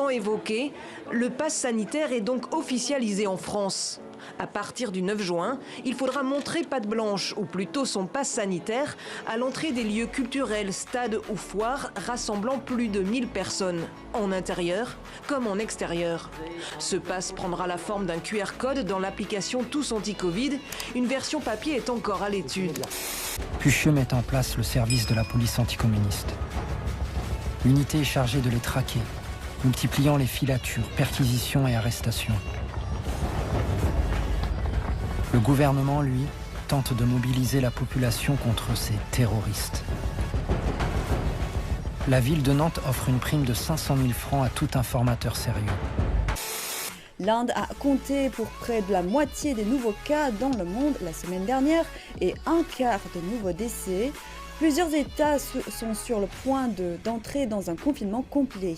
longtemps évoqué, le pass sanitaire est donc officialisé en France. À partir du 9 juin, il faudra montrer patte blanche, ou plutôt son pass sanitaire, à l'entrée des lieux culturels, stades ou foires rassemblant plus de 1000 personnes, en intérieur comme en extérieur. Ce pass prendra la forme d'un QR code dans l'application Tous Anti-Covid. Une version papier est encore à l'étude. Puchieux met en place le service de la police anticommuniste. L'unité est chargée de les traquer, multipliant les filatures, perquisitions et arrestations. Le gouvernement, lui, tente de mobiliser la population contre ces terroristes. La ville de Nantes offre une prime de 500 000 francs à tout informateur sérieux. L'Inde a compté pour près de la moitié des nouveaux cas dans le monde la semaine dernière et un quart de nouveaux décès. Plusieurs États sont sur le point d'entrer dans un confinement complet.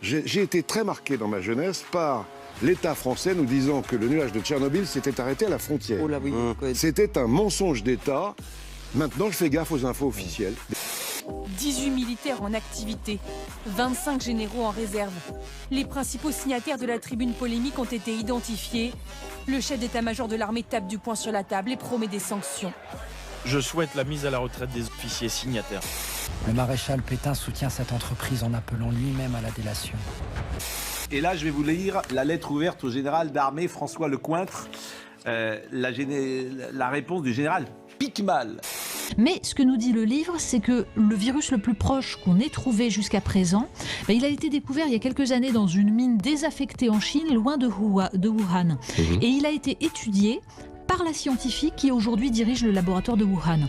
J'ai été très marqué dans ma jeunesse par l'État français nous disant que le nuage de Tchernobyl s'était arrêté à la frontière. Oh là, oui. C'était un mensonge d'État. Maintenant, je fais gaffe aux infos officielles. 18 militaires en activité, 25 généraux en réserve. Les principaux signataires de la tribune polémique ont été identifiés. Le chef d'état-major de l'armée tape du poing sur la table et promet des sanctions. Je souhaite la mise à la retraite des officiers signataires. Le maréchal Pétain soutient cette entreprise en appelant lui-même à la délation. Et là, je vais vous lire la lettre ouverte au général d'armée François Lecointre, la réponse du général Picmal. Mais ce que nous dit le livre, c'est que le virus le plus proche qu'on ait trouvé jusqu'à présent, il a été découvert il y a quelques années dans une mine désaffectée en Chine, loin de Wuhan. Et il a été étudié par la scientifique qui aujourd'hui dirige le laboratoire de Wuhan.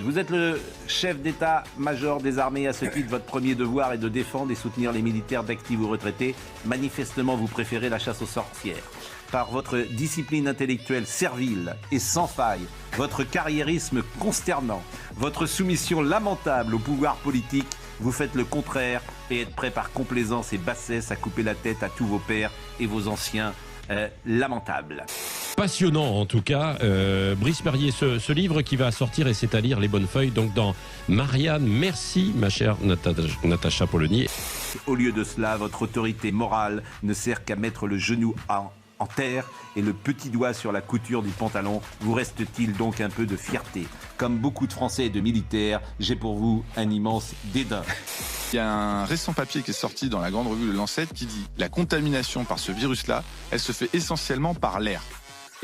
Vous êtes le chef d'état-major des armées. À ce titre, votre premier devoir est de défendre et soutenir les militaires d'actifs ou retraités. Manifestement, vous préférez la chasse aux sorcières. Par votre discipline intellectuelle servile et sans faille, votre carriérisme consternant, votre soumission lamentable au pouvoir politique, vous faites le contraire et êtes prêt par complaisance et bassesse à couper la tête à tous vos pères et vos anciens lamentables. Passionnant en tout cas, Brice Perrier, ce livre qui va sortir et c'est à lire les bonnes feuilles donc dans Marianne. Merci ma chère Natacha Polony. Au lieu de cela, votre autorité morale ne sert qu'à mettre le genou en terre et le petit doigt sur la couture du pantalon. Vous reste-t-il donc un peu de fierté? Comme beaucoup de Français et de militaires, j'ai pour vous un immense dédain. Il y a un récent papier qui est sorti dans la grande revue Le Lancet qui dit « La contamination par ce virus-là, elle se fait essentiellement par l'air ».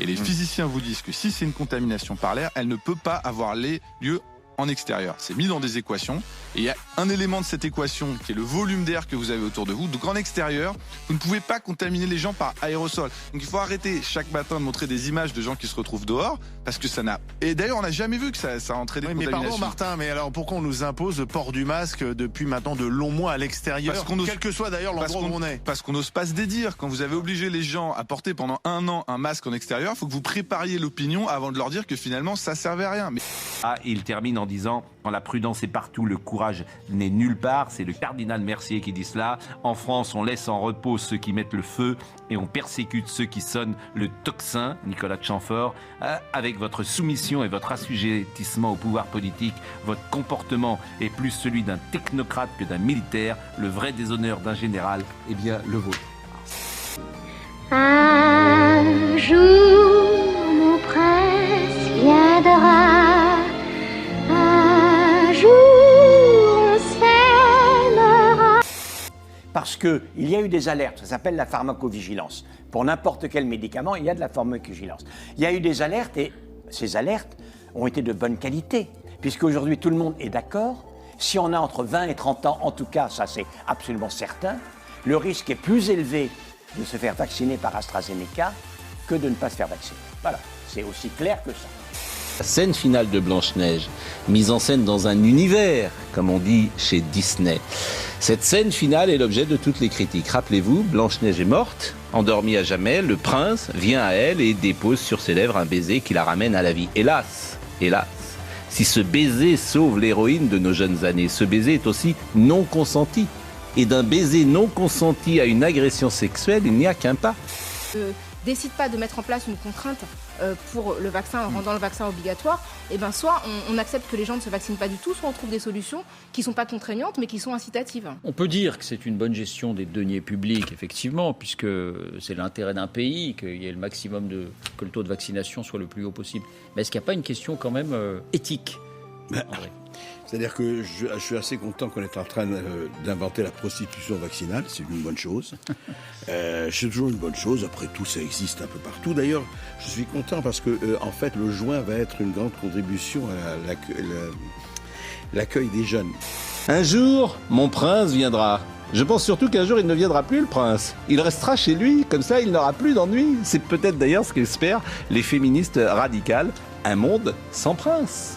Et les physiciens vous disent que si c'est une contamination par l'air, elle ne peut pas avoir lieu en extérieur. C'est mis dans des équations et il y a un élément de cette équation qui est le volume d'air que vous avez autour de vous. Donc en extérieur, vous ne pouvez pas contaminer les gens par aérosol. Donc il faut arrêter chaque matin de montrer des images de gens qui se retrouvent dehors parce que ça n'a... Et d'ailleurs, on n'a jamais vu que ça a entraîné des contaminations. Mais pardon Martin, mais alors pourquoi on nous impose le port du masque depuis maintenant de longs mois à l'extérieur, quel que soit d'ailleurs l'endroit où on est? Parce qu'on n'ose pas se dédire. Quand vous avez obligé les gens à porter pendant 1 an un masque en extérieur, il faut que vous prépariez l'opinion avant de leur dire que finalement ça servait à rien. Mais... il termine en disant « Quand la prudence est partout, le courage n'est nulle part ». C'est le cardinal Mercier qui dit cela. En France, on laisse en repos ceux qui mettent le feu et on persécute ceux qui sonnent le tocsin, Nicolas de Chamfort. Avec votre soumission et votre assujettissement au pouvoir politique, votre comportement est plus celui d'un technocrate que d'un militaire. Le vrai déshonneur d'un général est bien le vôtre. Un jour, mon prince viendra. Parce qu'il y a eu des alertes, ça s'appelle la pharmacovigilance. Pour n'importe quel médicament, il y a de la pharmacovigilance. Il y a eu des alertes et ces alertes ont été de bonne qualité. Puisqu'aujourd'hui, tout le monde est d'accord. Si on a entre 20 et 30 ans, en tout cas, ça c'est absolument certain, le risque est plus élevé de se faire vacciner par AstraZeneca que de ne pas se faire vacciner. Voilà, c'est aussi clair que ça. La scène finale de Blanche-Neige, mise en scène dans un univers, comme on dit chez Disney. Cette scène finale est l'objet de toutes les critiques. Rappelez-vous, Blanche-Neige est morte, endormie à jamais, le prince vient à elle et dépose sur ses lèvres un baiser qui la ramène à la vie. Hélas, hélas, si ce baiser sauve l'héroïne de nos jeunes années, ce baiser est aussi non consenti. Et d'un baiser non consenti à une agression sexuelle, il n'y a qu'un pas. décide pas de mettre en place une contrainte pour le vaccin en rendant le vaccin obligatoire, et ben soit on accepte que les gens ne se vaccinent pas du tout, soit on trouve des solutions qui sont pas contraignantes mais qui sont incitatives. On peut dire que c'est une bonne gestion des deniers publics, effectivement, puisque c'est l'intérêt d'un pays qu'il y ait le maximum que le taux de vaccination soit le plus haut possible. Mais est-ce qu'il n'y a pas une question quand même éthique, André ? C'est-à-dire que je suis assez content qu'on est en train d'inventer la prostitution vaccinale, c'est une bonne chose. C'est toujours une bonne chose, après tout ça existe un peu partout. D'ailleurs, je suis content parce que en fait le juin va être une grande contribution à l'accueil des jeunes. Un jour, mon prince viendra. Je pense surtout qu'un jour il ne viendra plus, le prince. Il restera chez lui, comme ça il n'aura plus d'ennui. C'est peut-être d'ailleurs ce qu'espèrent les féministes radicales, un monde sans prince.